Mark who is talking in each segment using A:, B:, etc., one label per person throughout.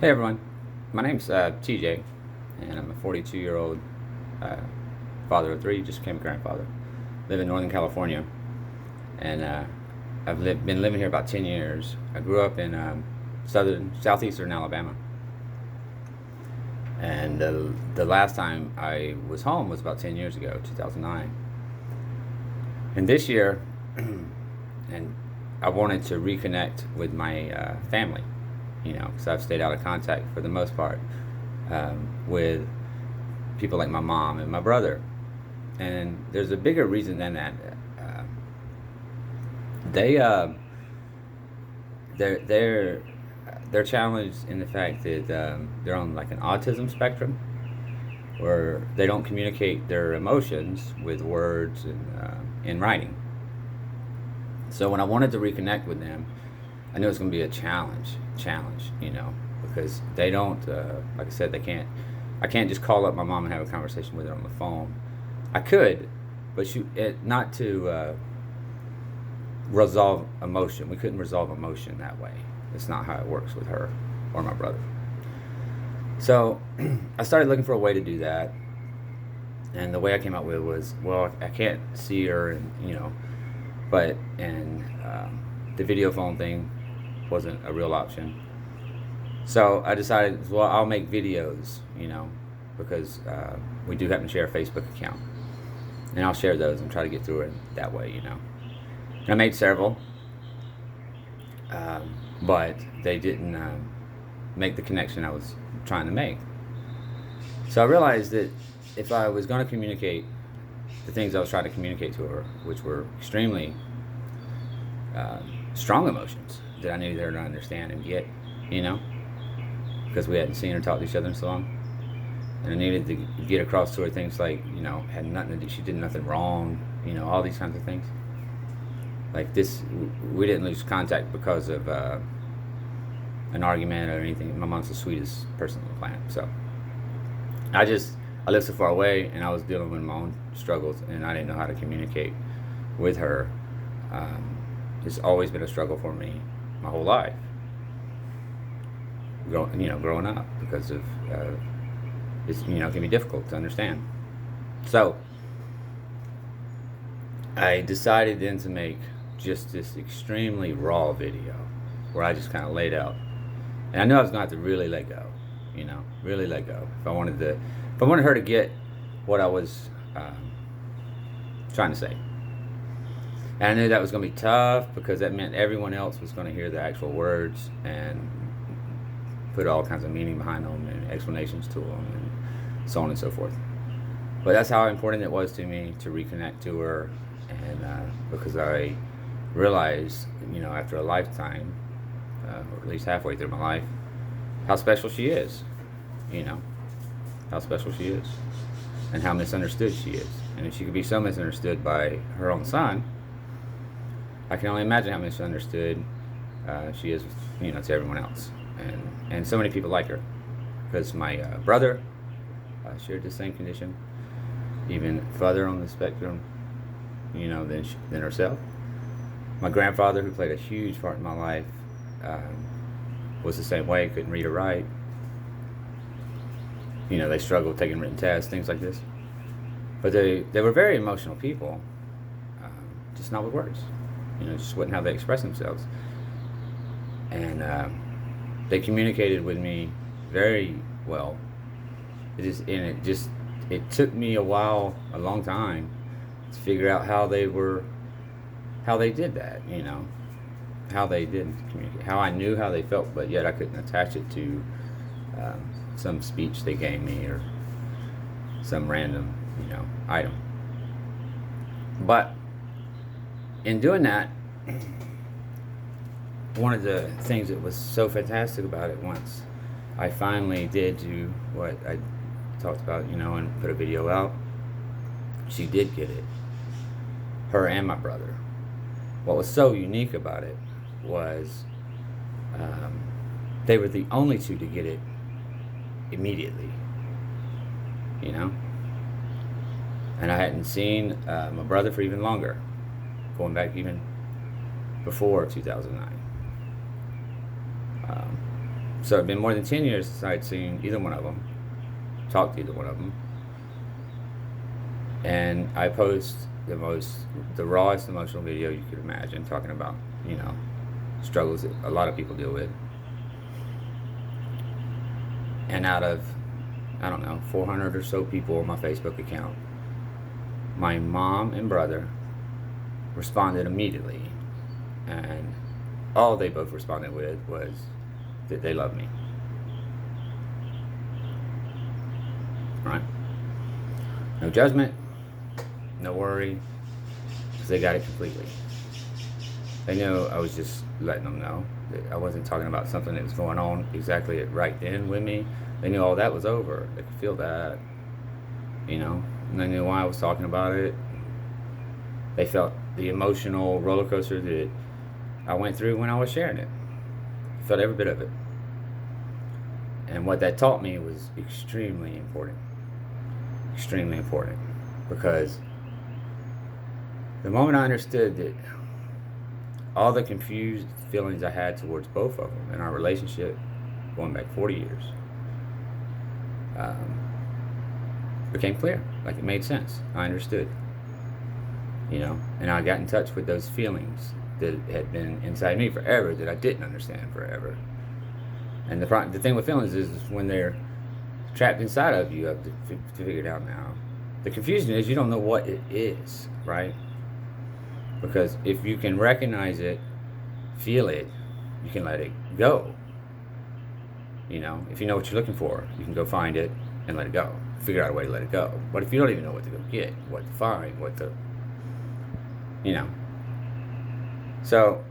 A: Hey everyone, my name's TJ, and I'm a 42-year-old uh, father of three, just became a grandfather. Live in Northern California, and been living here about 10 years. I grew up in southeastern Alabama, and the last time I was home was about 10 years ago, 2009. And this year, and I wanted to reconnect with my family, because I've stayed out of contact for the most part with people like my mom and my brother. And there's a bigger reason than that. Uh, they they're they're challenged in the fact that they're on like an autism spectrum, where they don't communicate their emotions with words and in writing. So when I wanted to reconnect with them, I knew it was going to be a challenge, because they don't, like I said, I can't just call up my mom and have a conversation with her on the phone. I could, but not to resolve emotion. We couldn't resolve emotion that way. It's not how it works with her or my brother. So I started looking for a way to do that, and the way I came up with was, well, I can't see her, and the video phone thing wasn't a real option. So I decided, well, I'll make videos, because we do happen to share a Facebook account, and I'll share those and try to get through it that way. And I made several, but they didn't make the connection I was trying to make. So I realized that if I was going to communicate the things I was trying to communicate to her, which were extremely strong emotions that I needed her to understand and get, you know, because we hadn't seen or talked to each other in so long. And I needed to get across to her things like, had nothing to do, she did nothing wrong, all these kinds of things. Like this, we didn't lose contact because of an argument or anything. My mom's the sweetest person on the planet. So I lived so far away, and I was dealing with my own struggles, and I didn't know how to communicate with her. It's always been a struggle for me my whole life. Growing up, because of it can be difficult to understand. So I decided then to make just this extremely raw video where I just kind of laid out, and I knew I was going to have to really let go, really let go if I wanted her to get what I was trying to say. And I knew that was going to be tough because that meant everyone else was going to hear the actual words and put all kinds of meaning behind them and explanations to them and so on and so forth. But that's how important it was to me to reconnect to her, and because I realized, after a lifetime, or at least halfway through my life, how special she is, how special she is, and how misunderstood she is. And if she could be so misunderstood by her own son, I can only imagine how misunderstood she is, to everyone else. And so many people like her, because my brother shared the same condition, even further on the spectrum, than herself. My grandfather, who played a huge part in my life, was the same way. Couldn't read or write. They struggled taking written tests, things like this. But they were very emotional people, just not with words. Just wasn't how they express themselves. And they communicated with me very well. It took me a while, a long time, to figure out how they did that, how they did communicate, how I knew how they felt, but yet I couldn't attach it to some speech they gave me or some random, item. But in doing that, one of the things that was so fantastic about it, once I finally did do what I talked about, and put a video out, she did get it. Her and my brother. What was so unique about it was they were the only two to get it immediately, And I hadn't seen my brother for even longer, going back even before 2009. So it's been more than 10 years since I'd seen either one of them, talked to either one of them. And I post the rawest emotional video you could imagine, talking about, struggles that a lot of people deal with. And out of, 400 or so people on my Facebook account, my mom and brother responded immediately. And all they both responded with was that they love me. Right? No judgment, no worry, because they got it completely. They knew I was just letting them know that I wasn't talking about something that was going on exactly right then with me. They knew all that was over. They could feel that, and they knew why I was talking about it. They felt the emotional roller coaster that I went through when I was sharing it. Felt every bit of it. And what that taught me was extremely important. Extremely important. Because the moment I understood that all the confused feelings I had towards both of them in our relationship, going back 40 years, became clear. Like, it made sense. I understood. And I got in touch with those feelings that had been inside me forever that I didn't understand forever. And the thing with feelings is when they're trapped inside of you, have to figure it out now. The confusion is you don't know what it is, right? Because if you can recognize it, feel it, you can let it go. If you know what you're looking for, you can go find it and let it go. Figure out a way to let it go. But if you don't even know what to go get, what to find, So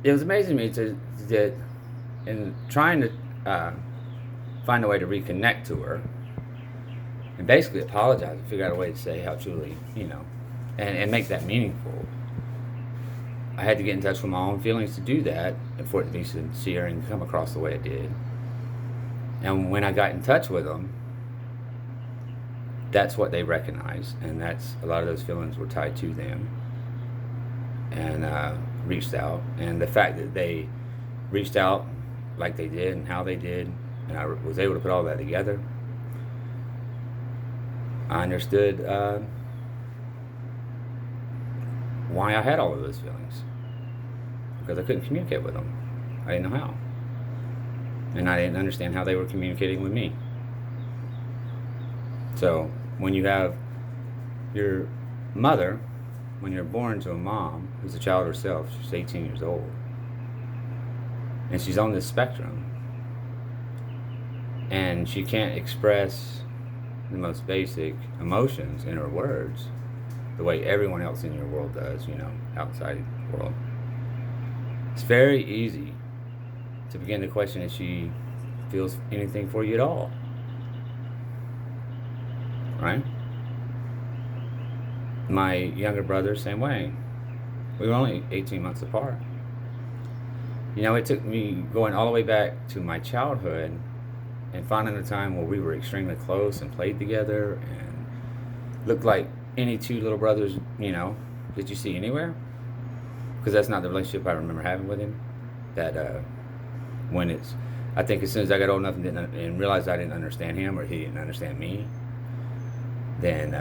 A: it was amazing to me that in trying to find a way to reconnect to her and basically apologize and figure out a way to say how truly, and make that meaningful. I had to get in touch with my own feelings to do that and for it to be sincere and come across the way it did. And when I got in touch with them, that's what they recognized, and that's a lot of those feelings were tied to them, and reached out. And the fact that they reached out like they did and how they did, and I was able to put all that together, I understood why I had all of those feelings. Because I couldn't communicate with them. I didn't know how. And I didn't understand how they were communicating with me. So when you have your mother, when you're born to a mom who's a child herself, she's 18 years old, and she's on this spectrum, and she can't express the most basic emotions in her words the way everyone else in your world does, outside the world. It's very easy to begin to question if she feels anything for you at all. Right? My younger brother, same way. We were only 18 months apart. It took me going all the way back to my childhood and finding a time where we were extremely close and played together and looked like any two little brothers, that you see anywhere. Because that's not the relationship I remember having with him. That I think as soon as I got old enough and realized I didn't understand him or he didn't understand me, then,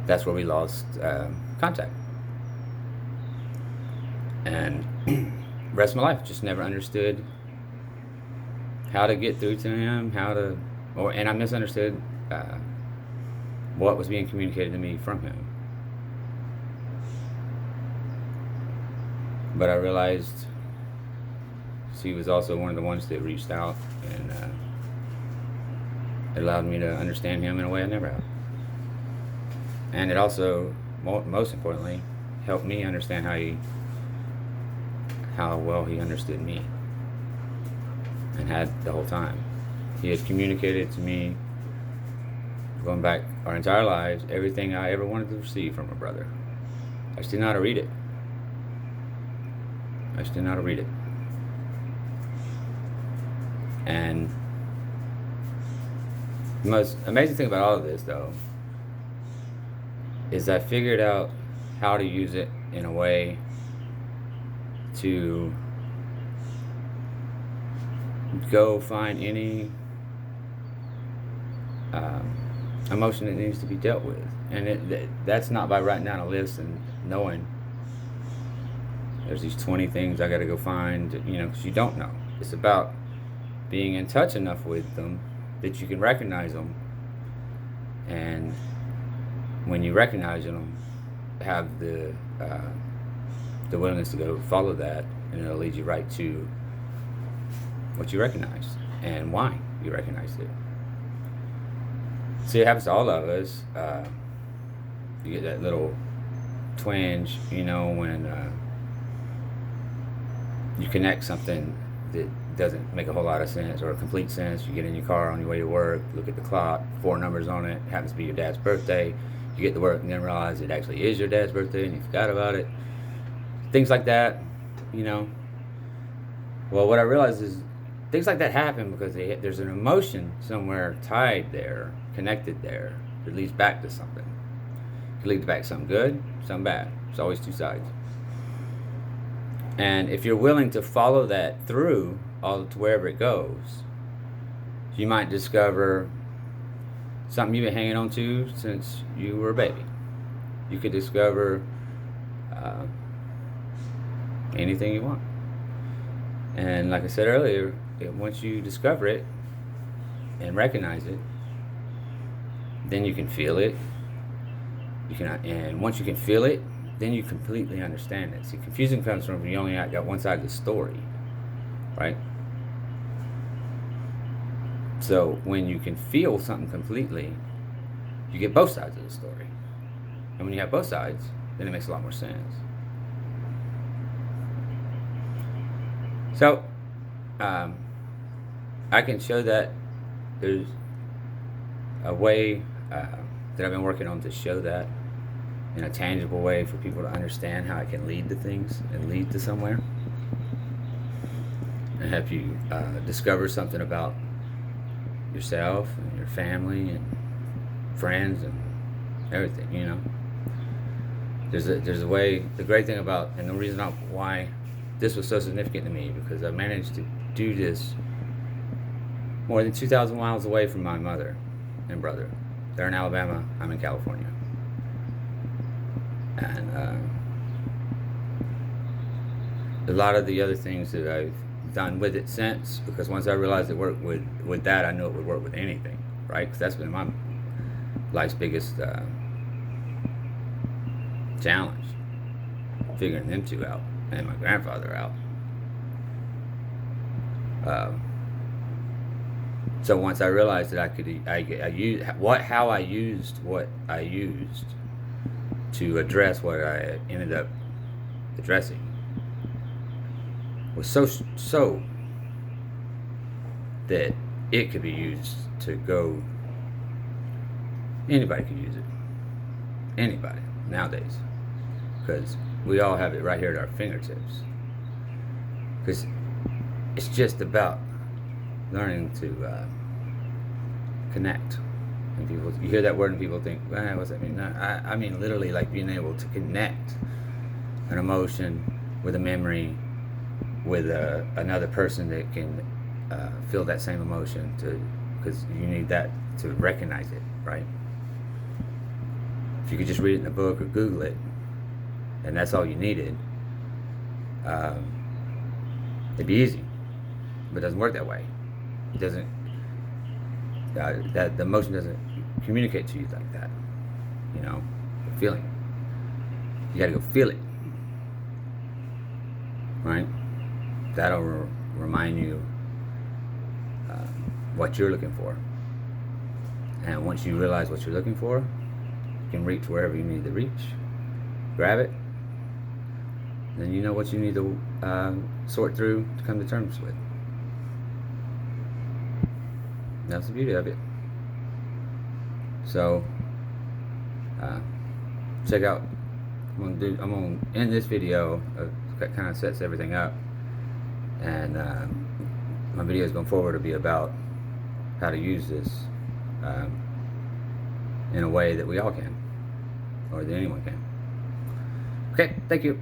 A: that's where we lost contact. And rest of my life, just never understood how to get through to him, and I misunderstood what was being communicated to me from him. But I realized he was also one of the ones that reached out, and it allowed me to understand him in a way I never have. And it also, most importantly, helped me understand how well he understood me and had the whole time. He had communicated to me, going back our entire lives, everything I ever wanted to receive from a brother. I just didn't know how to read it. And the most amazing thing about all of this, though, is I figured out how to use it in a way to go find any emotion that needs to be dealt with. And that's not by writing down a list and knowing there's these 20 things I got to go find, because you don't know. It's about being in touch enough with them that you can recognize them. And when you recognize them, have the willingness to go follow that, and it'll lead you right to what you recognize and why you recognized it. See, it happens to all of us. You get that little twinge, when you connect something that doesn't make a whole lot of sense or complete sense. You get in your car on your way to work, look at the clock, 4 numbers on it, happens to be your dad's birthday. You get to work and then realize it actually is your dad's birthday and you forgot about it. Things like that, Well, what I realized is things like that happen because there's an emotion somewhere tied there, connected there, that leads back to something. It can lead back to something good, something bad. It's always two sides. And if you're willing to follow that through all to wherever it goes, you might discover something you've been hanging on to since you were a baby. You could discover anything you want. And like I said earlier, once you discover it and recognize it, then you can feel it. And once you can feel it, then you completely understand it. See, confusion comes from you only got one side of the story, right? So when you can feel something completely, you get both sides of the story. And when you have both sides, then it makes a lot more sense. So, I can show that there's a way that I've been working on to show that in a tangible way for people to understand how it can lead to things and lead to somewhere. And help you discover something about yourself and your family and friends and everything, There's a way, the great thing about, and the reason why this was so significant to me, because I managed to do this more than 2,000 miles away from my mother and brother. They're in Alabama, I'm in California. And a lot of the other things that I've done with it since, because once I realized it worked with that, I knew it would work with anything, right? Because that's been my life's biggest challenge, figuring them two out and my grandfather out. So once I realized that how I used what I used to address what I ended up addressing was so that it could be used to go. Anybody can use it. Anybody nowadays, because we all have it right here at our fingertips. Because it's just about learning to connect. And people, you hear that word and people think, what's that mean? No, I mean literally like being able to connect an emotion with a memory with another person that can feel that same emotion, because you need that to recognize it, right? If you could just read it in a book or Google it, and that's all you needed, it'd be easy. But it doesn't work that way. It doesn't. That the emotion doesn't communicate to you like that. The feeling. You got to go feel it, right? That'll remind you what you're looking for. And once you realize what you're looking for, you can reach wherever you need to reach. Grab it. Then you know what you need to sort through to come to terms with. That's the beauty of it. So, check out. I'm gonna end this video. That kind of sets everything up, and my videos going forward will be about how to use this in a way that we all can, or that anyone can. Okay, thank you.